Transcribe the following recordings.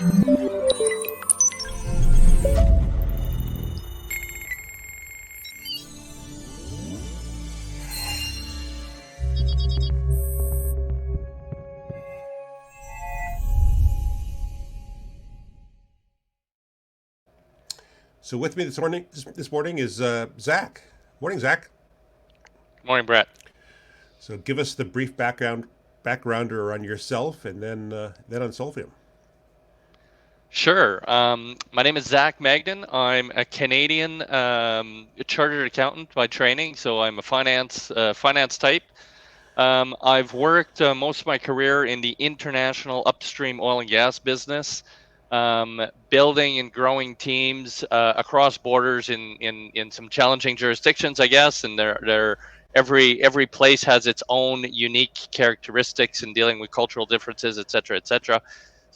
So with me this morning is Zach. Morning, Zach. Morning, Brett. So give us the brief backgrounder on yourself, and then on Solfium. Sure. My name is Zach Magnan. I'm a Canadian chartered accountant by training, so I'm a finance type. I've worked most of my career in the international upstream oil and gas business, building and growing teams across borders in some challenging jurisdictions, I guess. And every place has its own unique characteristics in dealing with cultural differences, et cetera, et cetera.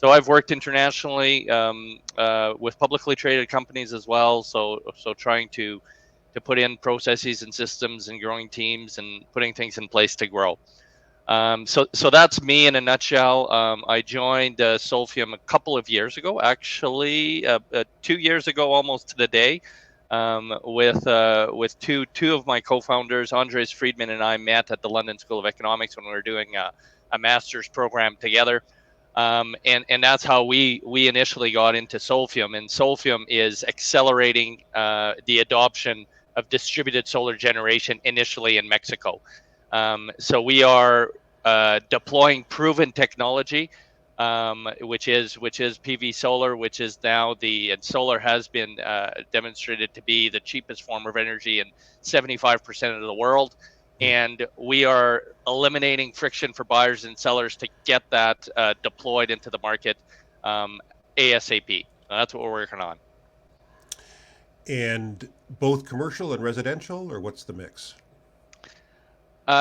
So I've worked internationally with publicly traded companies as well. So trying to put in processes and systems and growing teams and putting things in place to grow. So that's me in a nutshell. I joined Solfium a couple of years ago, actually 2 years ago, almost to the day, with two of my co-founders, Andres Friedman and I, met at the London School of Economics when we were doing a master's program together. And that's how we initially got into Solfium. And Solfium is accelerating the adoption of distributed solar generation initially in Mexico. So we are deploying proven technology, which is PV solar, which is now and solar has been demonstrated to be the cheapest form of energy in 75% of the world. And we are eliminating friction for buyers and sellers to get that deployed into the market ASAP. That's what we're working on. And both commercial and residential, or what's the mix?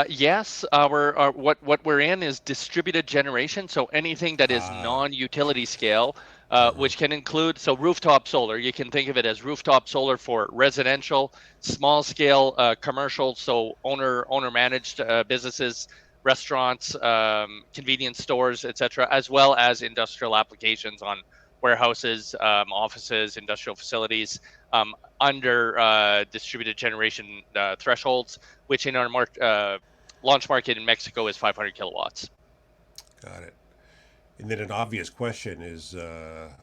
Yes, our what we're in is distributed generation. So anything that is Ah, non-utility scale, uh-huh. which can include rooftop solar. You can think of it as rooftop solar for residential, small scale commercial, so owner managed businesses, restaurants, convenience stores, etc., as well as industrial applications on warehouses, offices, industrial facilities um, under distributed generation thresholds, which in our launch market in Mexico is 500 kilowatts. Got it. And then an obvious question is,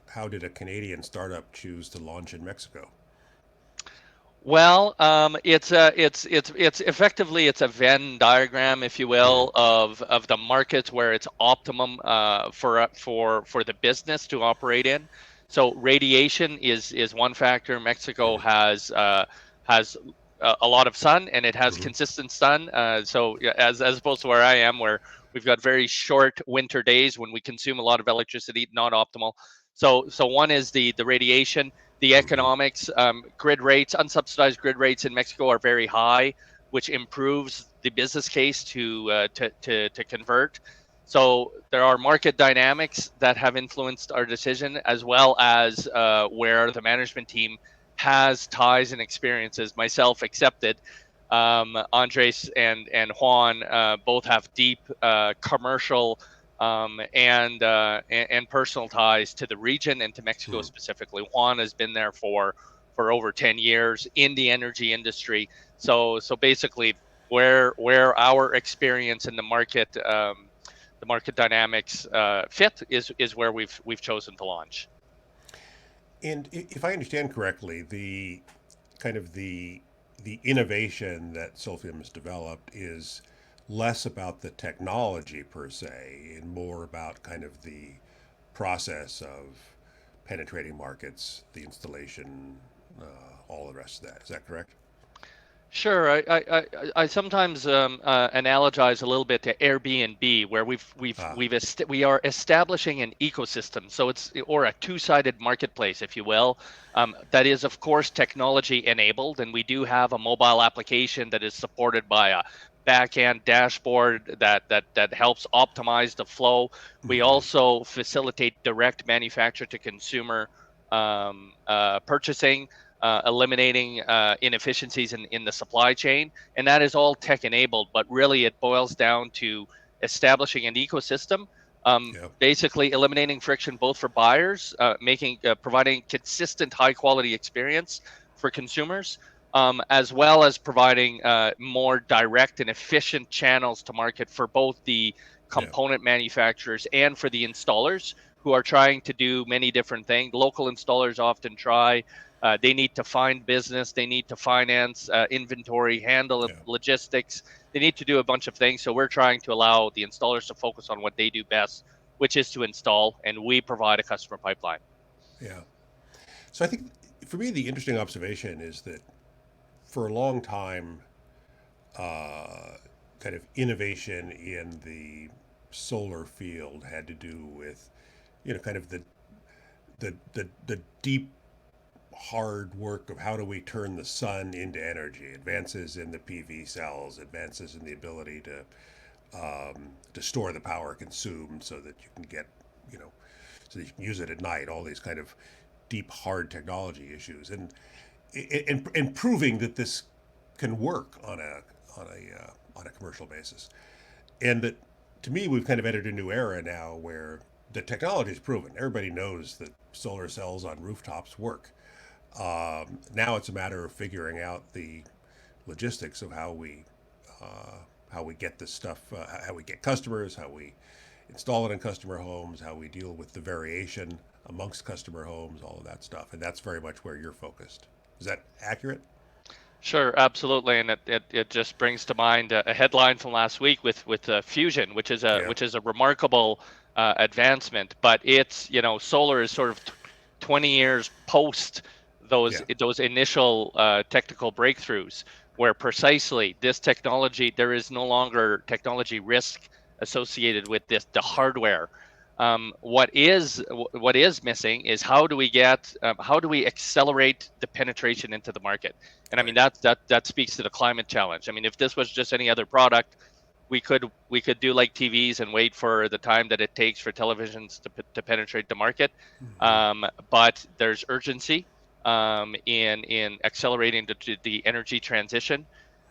how did a Canadian startup choose to launch in Mexico? Well, it's effectively it's a Venn diagram, if you Mm, will, of the markets where it's optimum for the business to operate in. So radiation is one factor. Mexico mm, has a lot of sun and it has mm, consistent sun. So yeah, as opposed to where I am, where we've got very short winter days when we consume a lot of electricity, not optimal. So one is the radiation, the mm, economics. Grid rates, unsubsidized grid rates in Mexico are very high, which improves the business case to convert. So there are market dynamics that have influenced our decision, as well as where the management team has ties and experiences, myself accepted. Andres and Juan both have deep commercial and personal ties to the region and to Mexico mm. specifically. Juan has been there for over 10 years in the energy industry. So basically, where our experience in the market dynamics fit is where we've chosen to launch. And if I understand correctly, the kind of the innovation that Solfium has developed is less about the technology per se and more about kind of the process of penetrating markets, the installation, all the rest of that. Is that correct? Sure, I sometimes analogize a little bit to Airbnb, where Ah, we are establishing an ecosystem, so it's or a two-sided marketplace, if you will, that is of course technology enabled, and we do have a mobile application that is supported by a back-end dashboard that helps optimize the flow. We mm-hmm, also facilitate direct manufacturer to consumer purchasing, eliminating inefficiencies in the supply chain. And that is all tech enabled, but really it boils down to establishing an ecosystem Yeah. Basically eliminating friction both for buyers, providing consistent high quality experience for consumers, as well as providing more direct and efficient channels to market for both the Yeah. component manufacturers and for the installers who are trying to do many different things. Local installers often try. They need to find business, they need to finance, inventory, handle Yeah. logistics. They need to do a bunch of things. So we're trying to allow the installers to focus on what they do best, which is to install, and we provide a customer pipeline. Yeah. So I think for me, the interesting observation is that for a long time, kind of innovation in the solar field had to do with, kind of the deep hard work of how do we turn the sun into energy, advances in the PV cells, advances in the ability to store the power consumed so that you can get, you know, so that you can use it at night. All these kind of deep hard technology issues, and proving that this can work on a commercial basis, and that to me we've kind of entered a new era now where the technology is proven. Everybody knows that solar cells on rooftops work. Now it's a matter of figuring out the logistics of how we get this stuff, how we get customers, how we install it in customer homes, how we deal with the variation amongst customer homes, all of that stuff, and that's very much where you're focused. Is that accurate? Sure, absolutely, and it just brings to mind a headline from last week with fusion, Yeah, which is a remarkable advancement. But it's, solar is sort of 20 years post yeah, those initial technical breakthroughs, where precisely this technology, there is no longer technology risk associated with the yeah, hardware. What is missing is how do we accelerate the penetration into the market? And I mean right, that speaks to the climate challenge. I mean, if this was just any other product, we could do like TVs and wait for the time that it takes for televisions to penetrate the market. mm-hmm. But there's urgency in accelerating the energy transition.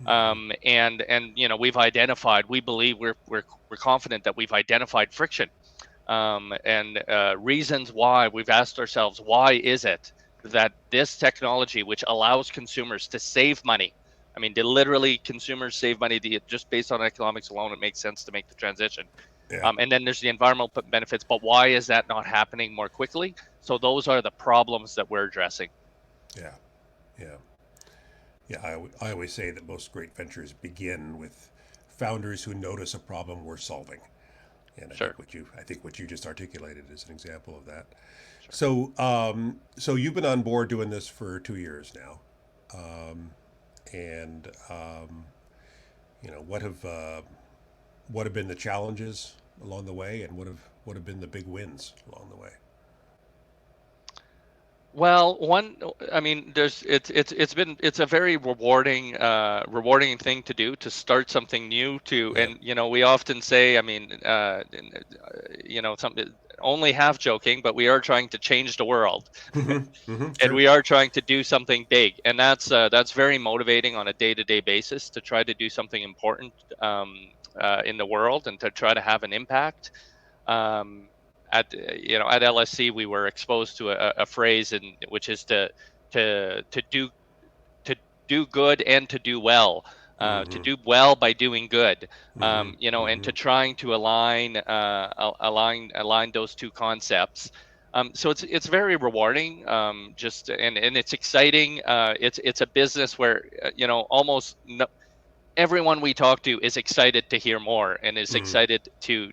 Mm-hmm. And we believe we're confident that we've identified friction, and reasons why. We've asked ourselves, why is it that this technology, which allows consumers to save money, I mean, literally consumers save money just based on economics alone, it makes sense to make the transition. Yeah, And then there's the environmental benefits, but why is that not happening more quickly? So those are the problems that we're addressing. yeah, yeah, yeah. I always say that most great ventures begin with founders who notice a problem worth solving. And Sure. I think what you just articulated is an example of that. Sure. So you've been on board doing this for 2 years now, and what have been the challenges along the way, and what have been the big wins along the way? Well, I mean, it's a very rewarding thing to do, to start something new, Yeah. and we often say, I mean, some only half joking, but we are trying to change the world, Mm-hmm. Mm-hmm. and Sure. we are trying to do something big, and that's very motivating on a day-to-day basis, to try to do something important in the world, and to try to have an impact. um, at LSC, we were exposed to a phrase, which is to do to do good and to do well. To Mm-hmm. do well by doing good, Mm-hmm. and Mm-hmm. to trying to align those two concepts. So it's very rewarding, just and it's exciting. It's a business where almost no, everyone we talk to is excited to hear more, and is Mm-hmm. excited to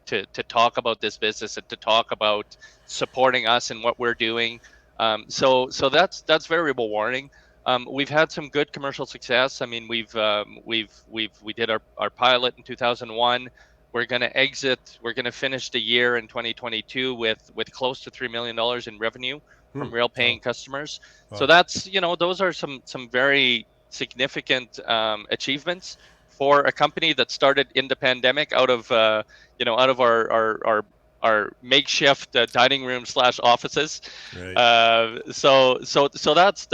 talk about this business, and to talk about supporting us and what we're doing. So that's very rewarding. We've had some good commercial success. I mean, we did our pilot in 2001. We're going to finish the year in 2022 with close to $3 million in revenue Hmm. from real Oh, paying customers. So wow. those are some very significant achievements for a company that started in the pandemic, out of our makeshift dining room slash offices. Right. So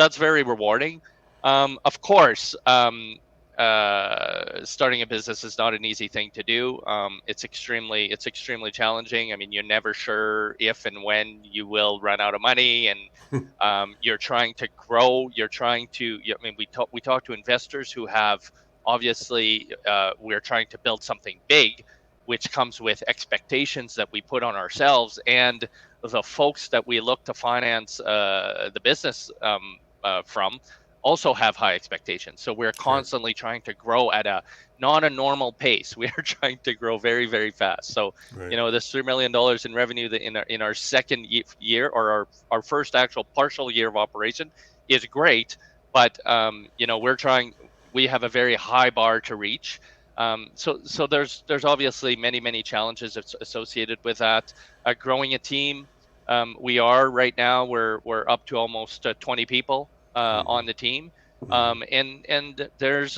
that's very rewarding. Of course, starting a business is not an easy thing to do. It's extremely challenging. I mean, you're never sure if and when you will run out of money, and you're trying to grow. You're trying to. I mean, we talk to investors who have obviously we're trying to build something big, which comes with expectations that we put on ourselves, and the folks that we look to finance the business from also have high expectations. So we're Sure. constantly trying to grow at a not a normal pace. We are trying to grow very, very fast. So, Right. this $3 million in revenue that in our second year, or our first actual partial year of operation, is great. But we have a very high bar to reach. So there's obviously many challenges associated with that. Growing a team, we are right now we're up to almost 20 people Mm-hmm. on the team. Mm-hmm. And there's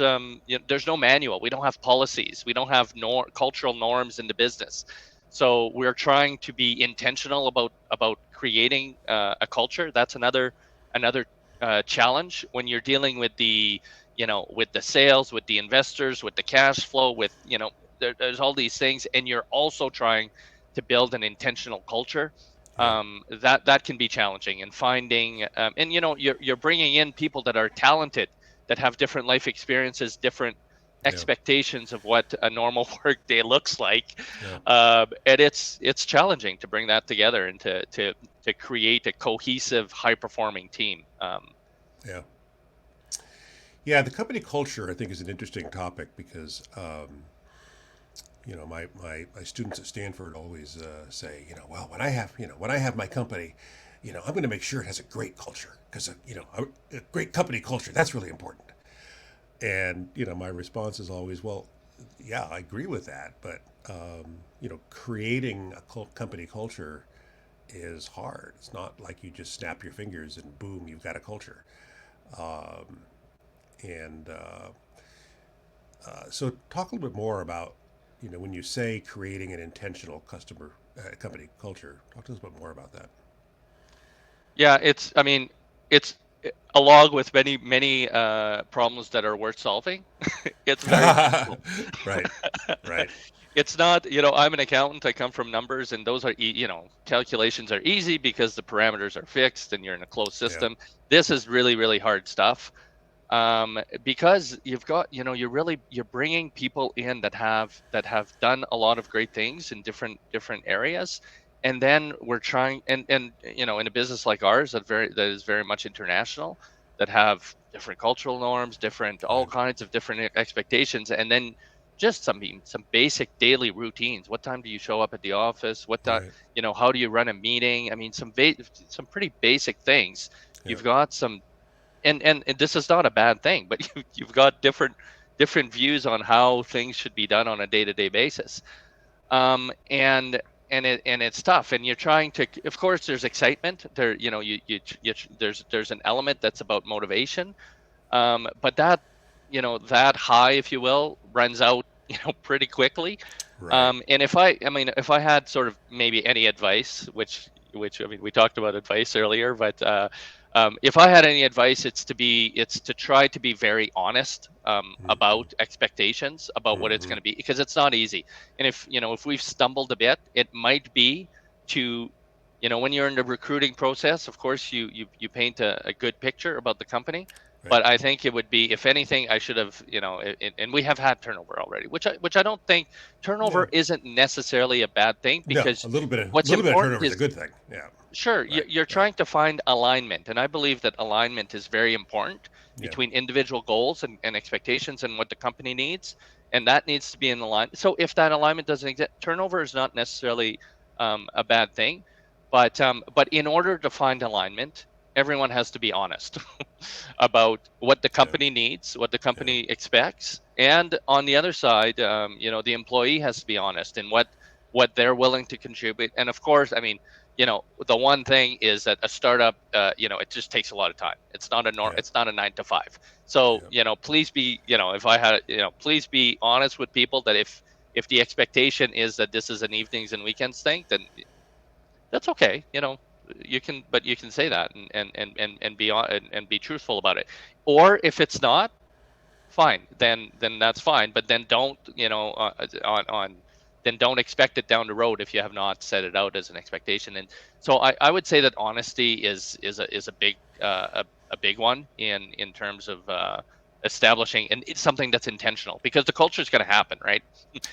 no manual. We don't have policies. We don't have cultural norms in the business. So we're trying to be intentional about creating a culture. That's another challenge when you're dealing with with the sales, with the investors, with the cash flow, with there's all these things, and you're also trying to build an intentional culture. Yeah. That can be challenging, and finding and you're bringing in people that are talented, that have different life experiences, different Yeah. expectations of what a normal work day looks like. Yeah. And it's challenging to bring that together and to create a cohesive, high performing team. Yeah. Yeah. The company culture, I think, is an interesting topic because, my students at Stanford always say, well, when I have my company, I'm going to make sure it has a great culture because, a great company culture, that's really important. And, my response is always, well, yeah, I agree with that. But, creating a company culture is hard. It's not like you just snap your fingers and boom, you've got a culture. And so talk a little bit more about, when you say creating an intentional customer company culture, talk to us a bit more about that. Yeah, I mean, it's along with many problems that are worth solving. It's very simple. Right, right. It's not, I'm an accountant. I come from numbers, and those are, calculations are easy because the parameters are fixed and you're in a closed Yeah, system. This is really, really hard stuff. Because you've got, you're bringing people in that have done a lot of great things in different areas. And then we're trying, and in a business like ours that is very much international, that have different cultural norms, different all right, kinds of different expectations. And then just some basic daily routines. What time do you show up at the office? What time, right. how do you run a meeting? I mean, some pretty basic things. Yeah, You've got some, and this is not a bad thing, but you've got different views on how things should be done on a day-to-day basis. Um and and it and it's tough, and you're trying to, of course, there's excitement there. There's an element that's about motivation. But that high, if you will, runs out pretty quickly. right. And if I had sort of maybe any advice, which I mean, we talked about advice earlier, but if I had any advice, it's to try to be very honest Mm-hmm. about expectations, about what it's Mm-hmm. going to be, because it's not easy. And if we've stumbled a bit, it might be to, when you're in the recruiting process, of course, you paint a good picture about the company. Right. But I think it would be, if anything, I should have, and we have had turnover already, which I don't think. Yeah. Turnover isn't necessarily a bad thing, No, because a little bit of what's turnover important is a is, good thing. Yeah. sure, Right. you're Right. trying to find alignment, and I believe that alignment is very important Yeah. between individual goals and expectations and what the company needs, and that needs to be in alignment. So if that alignment doesn't exist, turnover is not necessarily a bad thing. But in order to find alignment, everyone has to be honest about what the Yeah. company needs, what the Yeah. company expects, and on the other side, the employee has to be honest in what they're willing to contribute. And of course, I mean, the one thing is that a startup, it just takes a lot of time. Yeah. It's not a 9 to 5. So, Yeah. please be, if I had, please be honest with people that if the expectation is that this is an evenings and weekends thing, then that's okay. You can say that, and be on and be truthful about it. Or if it's not, fine, then that's fine, but then don't, then don't expect it down the road if you have not set it out as an expectation. And so I would say that honesty is a big a big one in terms of establishing, and it's something that's intentional, because the culture is going to happen, right?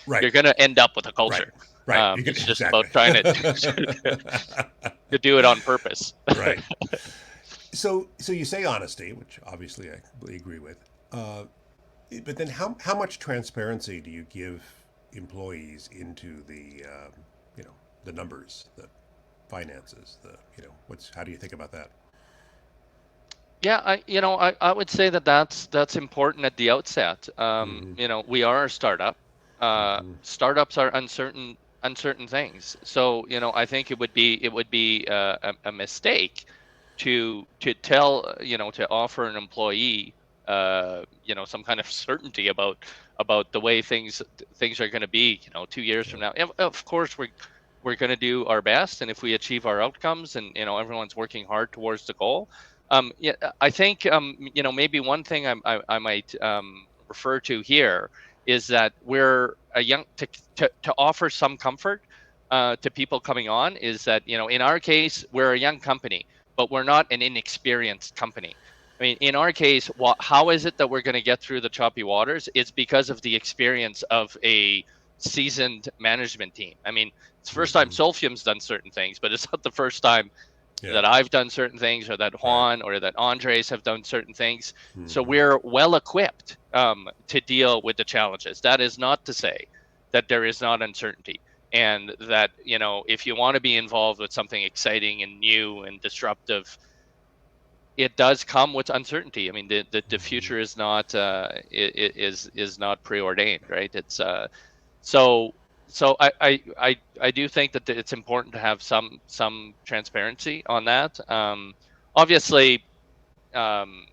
Right. You're going to end up with a Right. culture. Right. You could It's just about exactly. trying to to do it on purpose. Right. So you say honesty, which obviously I completely agree with. Uh, but then how much transparency do you give employees into the you know the numbers, the finances, the what's how do you think about that? Yeah, I would say that that's important at the outset. Mm-hmm. We are a startup. Mm-hmm. Startups are uncertain things. So, I think it would be a mistake to tell, to offer an employee, some kind of certainty about the way things are going to be, 2 years Yeah. from now. Of course, we're going to do our best, and if we achieve our outcomes, and everyone's working hard towards the goal. Yeah, I think, maybe one thing I might refer to here is that we're a young to offer some comfort to people coming on, is that, in our case, we're a young company, but we're not an inexperienced company. I mean, in our case, how is it that we're going to get through the choppy waters? It's because of the experience of a seasoned management team. I mean, it's the first time Mm-hmm. Solfium's done certain things, but it's not the first time Yeah. that I've done certain things, or that Right. Juan or that Andres have done certain things. So Mm-hmm. we're well equipped to deal with the challenges. That is not to say that there is not uncertainty, and that, if you want to be involved with something exciting and new and disruptive, it does come with uncertainty. I mean, the Mm-hmm. future is not is not preordained, right? It's so so I do think that it's important to have some transparency on that. Obviously, um,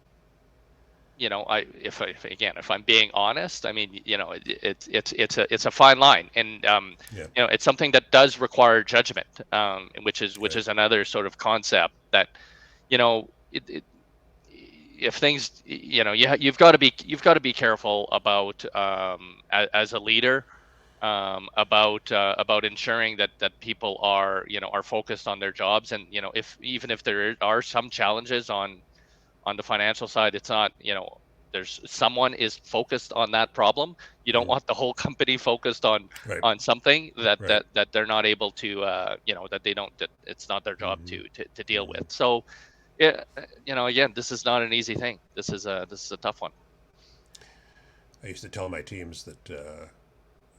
if I'm being honest, I mean, it's a fine line, and Yeah. it's something that does require judgment, which Right. is another sort of concept that, you know, it if things, you've got to be careful about, as a leader, about ensuring that people are focused on their jobs, and, if even if there are some challenges on the financial side, it's not, there's someone is focused on that problem. You don't Mm. want the whole company focused on Right. something that Right. that that they're not able to, that they don't that it's not their job Mm-hmm. to deal Mm-hmm. with. So, yeah, again, this is not an easy thing. This is a tough one. I used to tell my teams that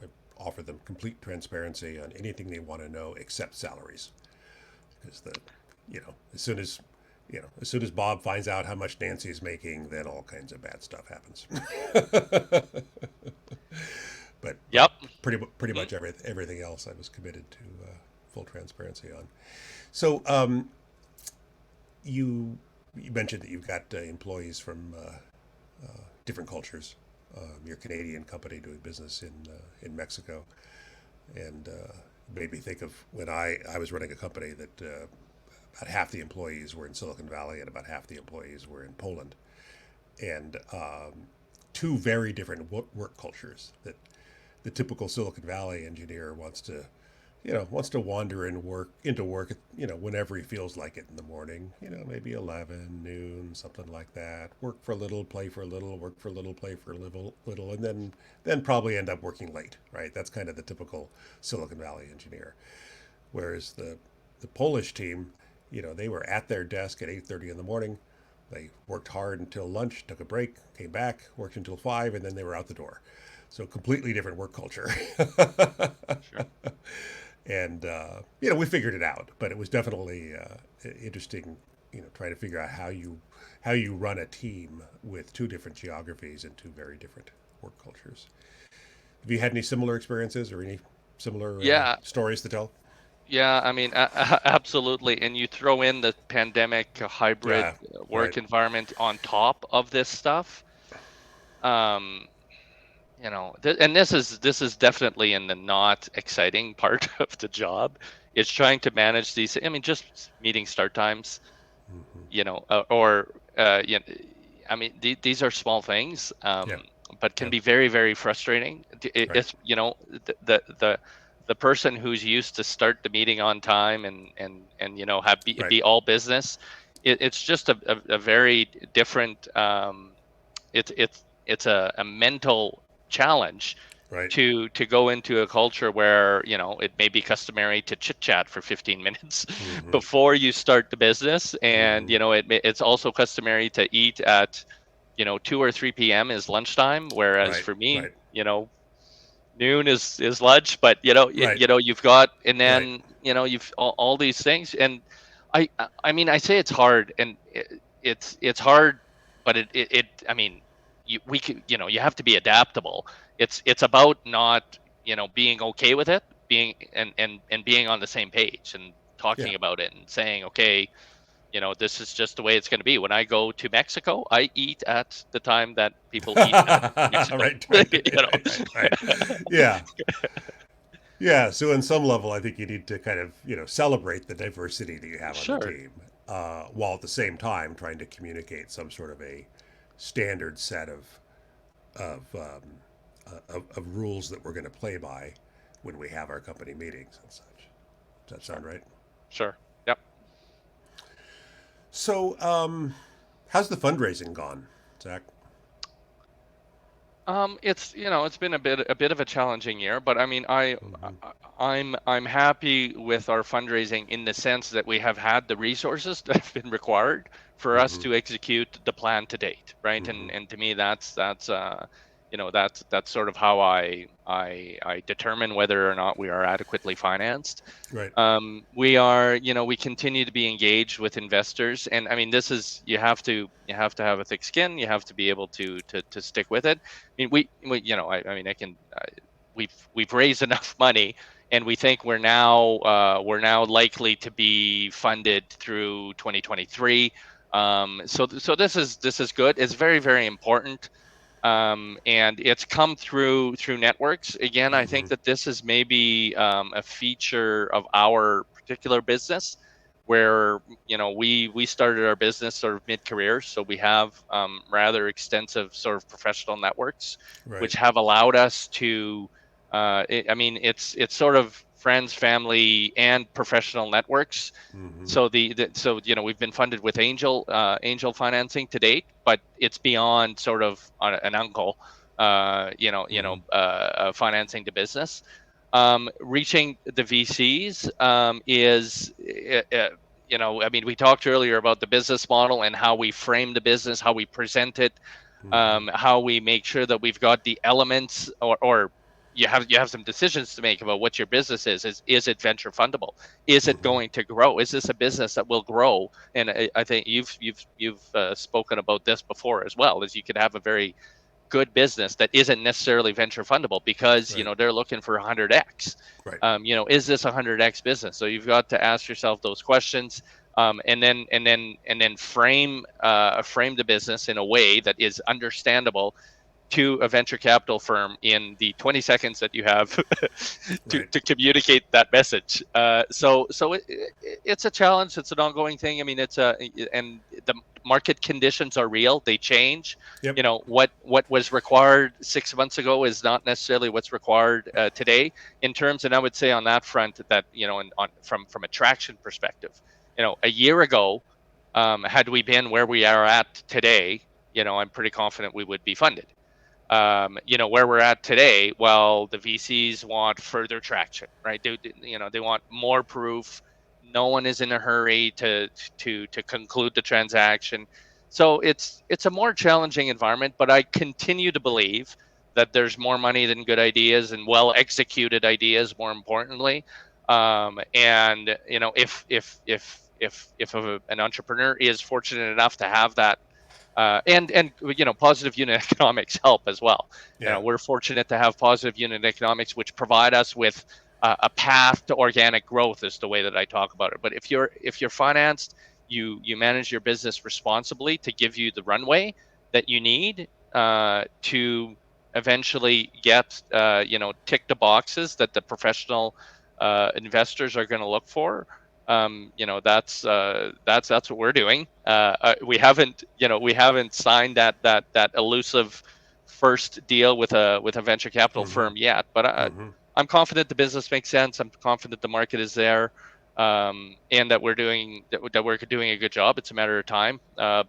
I offer them complete transparency on anything they want to know except salaries, because as soon as Bob finds out how much Nancy is making, then all kinds of bad stuff happens. But Yep. pretty Mhm. much everything else I was committed to full transparency on. So you you mentioned that you've got employees from different cultures. You're a Canadian company doing business in Mexico, and made me think of when I was running a company that about half the employees were in Silicon Valley and about half the employees were in Poland, and two very different work cultures. That the typical Silicon Valley engineer wants to wander and work into work, whenever he feels like it in the morning, maybe 11, noon, something like that. Work for a little, play for a little, work for a little, play for a little, and then probably end up working late, right? That's kind of the typical Silicon Valley engineer. Whereas the Polish team, they were at their desk at 8:30 in the morning. They worked hard until lunch, took a break, came back, worked until 5, and then they were out the door. So completely different work culture. Sure. And we figured it out, but it was definitely interesting, trying to figure out how you run a team with two different geographies and two very different work cultures. Have you had any similar experiences or any similar Yeah. stories to tell? Yeah. I mean, absolutely. And you throw in the pandemic, hybrid Yeah, right. work environment on top of this stuff. Um, and this is definitely in the not exciting part of the job. It's trying to manage these. I mean, just meeting start times, Hmm. or I mean, these are small things. Yeah, but can Yep. be very, very frustrating. Right. It's, the person who's used to start the meeting on time and have Right. be all business. It's just a very different. It's a mental challenge Right. to go into a culture where it may be customary to chit chat for 15 minutes Mm-hmm. before you start the business, and Mm-hmm. it's also customary to eat at 2 or 3 p.m. is lunchtime, whereas Right. for me, Right. noon is lunch. But Right. you've got, and Right. then you've all these things. And I mean, I say it's hard, and it's hard, but I mean, we can, you have to be adaptable. It's about not being okay with it, being and being on the same page, and Yeah. talking about it, and saying, okay, this is just the way it's going to be. When I go to Mexico, I eat at the time that people eat at Mexico. Right. Right. Right. Yeah. Yeah. So, in some level, I think you need to kind of, celebrate the diversity that you have on the Sure. team, while at the same time trying to communicate some sort of a standard set of of rules that we're going to play by when we have our company meetings and such. Does that Sure. sound right? Sure. Yep. So, how's the fundraising gone, Zach? It's been a bit of a challenging year, but I mean, Mm-hmm. I'm happy with our fundraising in the sense that we have had the resources that have been required for us Mm-hmm. to execute the plan to date, right? Mm-hmm. And to me, that's sort of how I determine whether or not we are adequately financed. Right. We continue to be engaged with investors, and I mean, this is, you have to have a thick skin. You have to be able to stick with it. I mean, I mean, we've raised enough money, and we think we're now likely to be funded through 2023. So this is good. It's very, very important, and it's come through networks. Again, I Mm-hmm. think that this is maybe a feature of our particular business, where we started our business sort of mid-career, so we have rather extensive sort of professional networks, Right. which have allowed us to. I mean, it's sort of friends, family, and professional networks. Mm-hmm. So we've been funded with angel financing to date, but it's beyond sort of an uncle, Mm-hmm. financing the business. Reaching the VCs is, I mean, we talked earlier about the business model and how we frame the business, how we present it, Mm-hmm. how we make sure that we've got the elements, or you have some decisions to make about what your business is. Is it venture fundable? Is it Mm-hmm. going to grow? Is this a business that will grow? And I think you've spoken about this before as well. Is you could have a very good business that isn't necessarily venture fundable because Right. they're looking for 100x. Right. Is this a 100x business? So you've got to ask yourself those questions, and then frame the business in a way that is understandable to a venture capital firm in the 20 seconds that you have to, Right. to communicate that message. It's a challenge. It's an ongoing thing. I mean, and the market conditions are real. They change. Yep. What was required 6 months ago is not necessarily what's required today in terms. And I would say on that front that, from a traction perspective, a year ago, had we been where we are at today, I'm pretty confident we would be funded. Where we're at today, well, the VCs want further traction, right? They want more proof. No one is in a hurry to conclude the transaction. So it's a more challenging environment, but I continue to believe that there's more money than good ideas, and well executed ideas, more importantly. And if an entrepreneur is fortunate enough to have that, and positive unit economics help as well. Yeah. We're fortunate to have positive unit economics, which provide us with a path to organic growth, is the way that I talk about it. But if you're financed, you manage your business responsibly to give you the runway that you need to eventually get, tick the boxes that the professional investors are going to look for. That's what we're doing. We haven't signed that elusive first deal with a venture capital Mm-hmm. firm yet, but Mm-hmm. I'm confident the business makes sense. I'm confident the market is there, and that we're doing a good job. It's a matter of time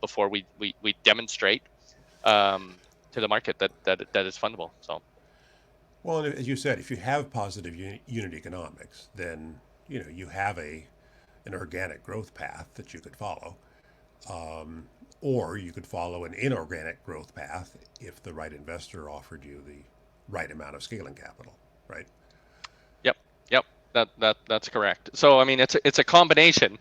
before we demonstrate um, to the market that is fundable. So Well, and as you said, if you have positive unit economics, then you have an organic growth path that you could follow, or you could follow an inorganic growth path if the right investor offered you the right amount of scaling capital, right? yep, yep, that's correct. So I mean, it's a combination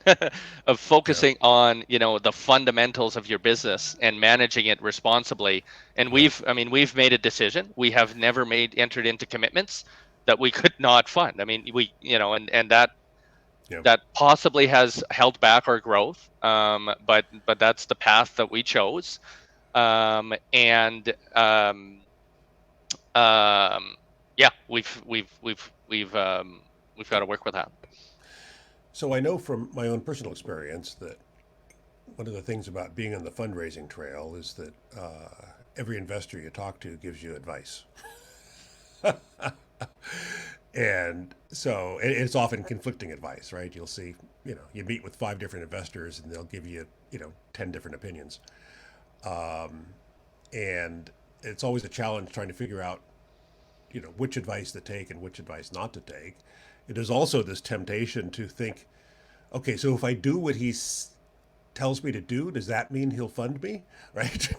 of Yeah, focusing on the fundamentals of your business and managing it responsibly. And yeah, we've made a decision. We have never made entered into commitments that we could not fund. I mean, we and yeah. that possibly has held back our growth. But that's the path that we chose. And yeah, we've got to work with that. So I know from my own personal experience that one of the things about being on the fundraising trail is that every investor you talk to gives you advice. And so it's often conflicting advice, right? You'll see, you meet with five different investors and they'll give you, 10 different opinions. And it's always a challenge trying to figure out, which advice to take and which advice not to take. It is also this temptation to think, okay, so if I do what he tells me to do, does that mean he'll fund me? Right?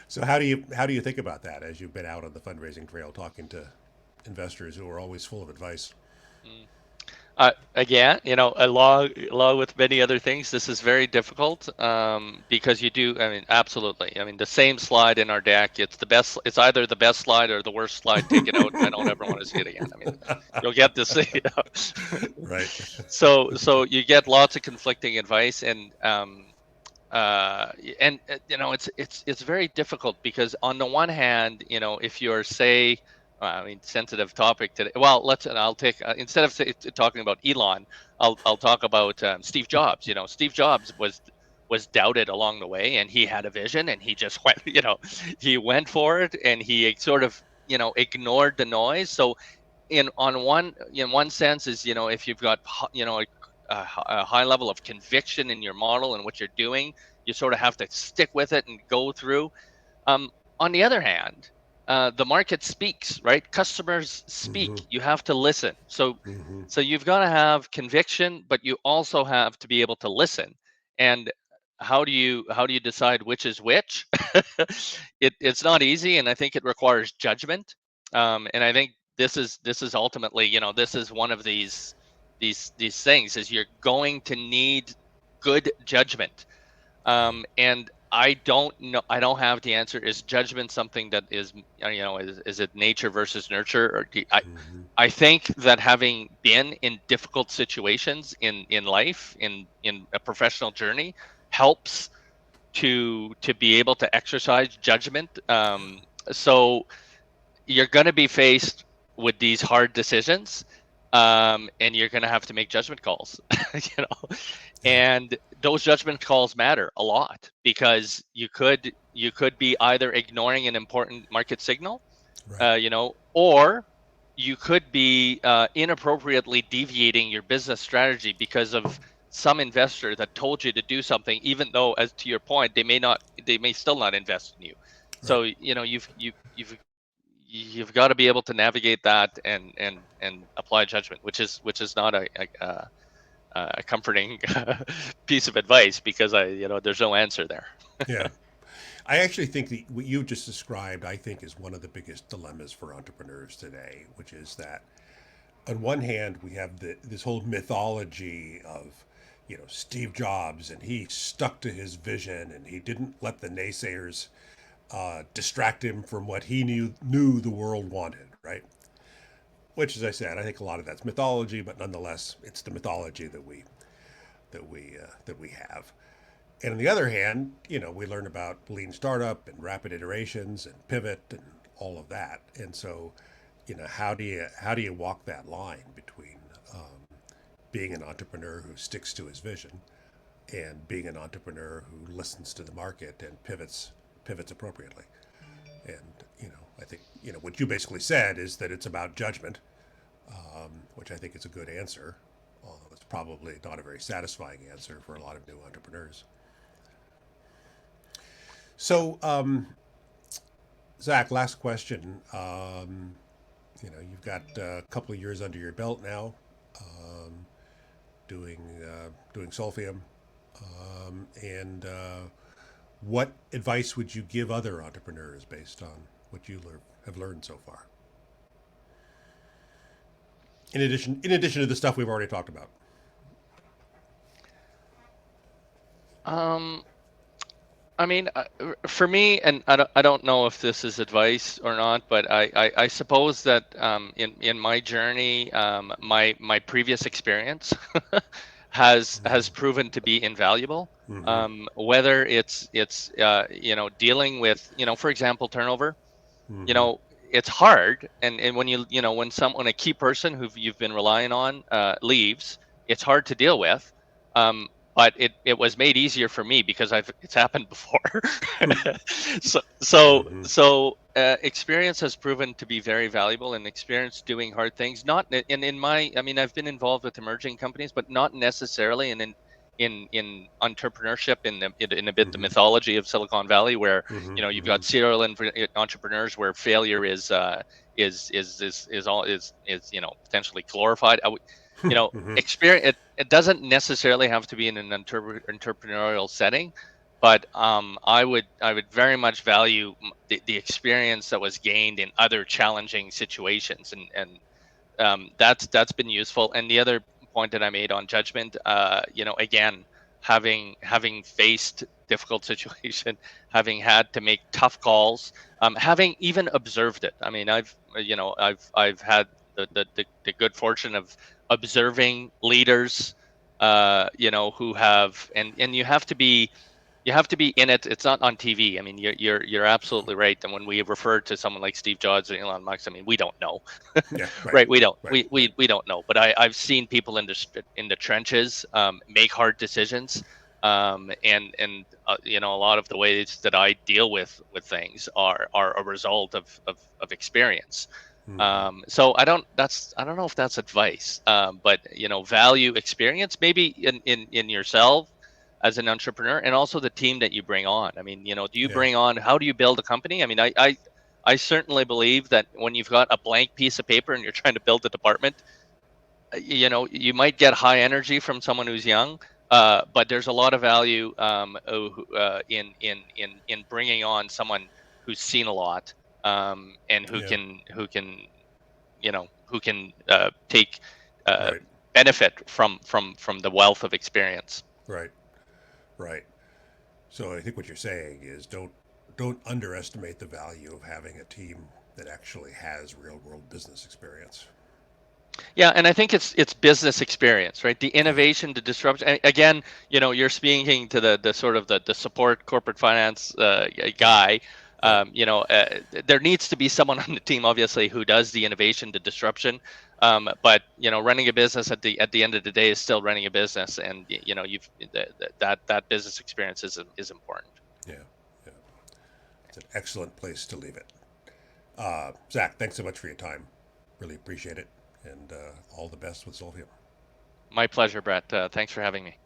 So how do you think about that as you've been out on the fundraising trail talking to investors who are always full of advice? Mm. Again, along with many other things, this is very difficult because you do. I mean, absolutely. I mean, the same slide in our deck. It's the best. It's either the best slide or the worst slide. Take it out. I don't ever want to see it again. I mean, you'll get this. Right. So you get lots of conflicting advice, it's very difficult because on the one hand, if you're say, I mean, sensitive topic today. Well, I'll take instead of talking about Elon, I'll talk about Steve Jobs. Steve Jobs was doubted along the way, and he had a vision, and he just went. He went for it, and he sort of ignored the noise. So in one sense is if you've got a high level of conviction in your model and what you're doing, you sort of have to stick with it and go through. um, on the other hand, the market speaks, right? Customers speak. Mm-hmm. You have to listen. So Mm-hmm. so you've got to have conviction, but you also have to be able to listen. And how do you decide which is which? It's not easy, and I think it requires judgment. And I think this is ultimately, this is one of these things is you're going to need good judgment. And I don't know. I don't have the answer. Is judgment something that is, is it nature versus nurture? Or Mm-hmm. I think that having been in difficult situations in life, in a professional journey, helps to be able to exercise judgment. So you're going to be faced with these hard decisions, and you're going to have to make judgment calls. you know Yeah. and those judgment calls matter a lot because you could be either ignoring an important market signal, Right. or you could be inappropriately deviating your business strategy because of some investor that told you to do something, even though, as to your point, they may still not invest in you. Right. So you've got to be able to navigate that and apply judgment, which is not a comforting piece of advice because there's no answer there. Yeah. I actually think that what you just described, I think, is one of the biggest dilemmas for entrepreneurs today, which is that on one hand, we have this whole mythology of, Steve Jobs, and he stuck to his vision, and he didn't let the naysayers distract him from what he knew the world wanted, right? Which, as I said, I think a lot of that's mythology, but nonetheless, it's the mythology that we have. And on the other hand, we learn about lean startup and rapid iterations and pivot and all of that. And so, how do you walk that line between being an entrepreneur who sticks to his vision and being an entrepreneur who listens to the market and pivots appropriately? And I think what you basically said is that it's about judgment, which I think is a good answer, although it's probably not a very satisfying answer for a lot of new entrepreneurs. So, Zach, last question. You've got a couple of years under your belt now, doing Solfium, and what advice would you give other entrepreneurs based on what you have learned so far? In addition to the stuff we've already talked about. Um, I mean, for me, and I don't know if this is advice or not, but I suppose that in my journey, my previous experience has proven to be invaluable. Mm-hmm. Whether it's dealing with, for example, turnover. Mm-hmm. It's hard, and when a key person who you've been relying on leaves, it's hard to deal with. But it was made easier for me because it's happened before. so so Mm-hmm. so experience has proven to be very valuable, and experience doing hard things. Not in my, I mean, I've been involved with emerging companies, but not necessarily in entrepreneurship in a bit the Mm-hmm. mythology of Silicon Valley, where you've Mm-hmm. got serial entrepreneurs where failure is potentially glorified. Mm-hmm. Experience, it doesn't necessarily have to be in an entrepreneurial setting, but I would very much value the experience that was gained in other challenging situations, and that's been useful. And the other point that I made on judgment, again, having faced difficult situation, having had to make tough calls, having even observed it. I mean, I've had the good fortune of observing leaders, who have, and you have to be in it. It's not on TV. I mean, you're absolutely right. And when we refer to someone like Steve Jobs or Elon Musk, I mean, we don't know. Yeah. Right. Right, we don't. Right. We, Right. we we don't know. But I've seen people in the trenches make hard decisions, and a lot of the ways that I deal with things are a result of experience. Mm-hmm. So I don't know if that's advice, but value experience maybe in yourself as an entrepreneur, and also the team that you bring on. I mean, Yeah. how do you build a company? I mean, I certainly believe that when you've got a blank piece of paper and you're trying to build a department, you might get high energy from someone who's young, but there's a lot of value in bringing on someone who's seen a lot, and who Yeah. can take uh, Right. benefit from the wealth of experience. Right. Right. So I think what you're saying is don't underestimate the value of having a team that actually has real world business experience. Yeah, and I think it's business experience, right? The Yeah. innovation, the disruption. Again, you're speaking to the sort of the support corporate finance Yep. guy. Yep. There needs to be someone on the team, obviously, who does the innovation, the disruption. But running a business at the end of the day is still running a business, and you've that business experience is important. Yeah. Yeah. It's an excellent place to leave it. Zach, thanks so much for your time. Really appreciate it, and all the best with Solfium. My pleasure, Brett. Thanks for having me.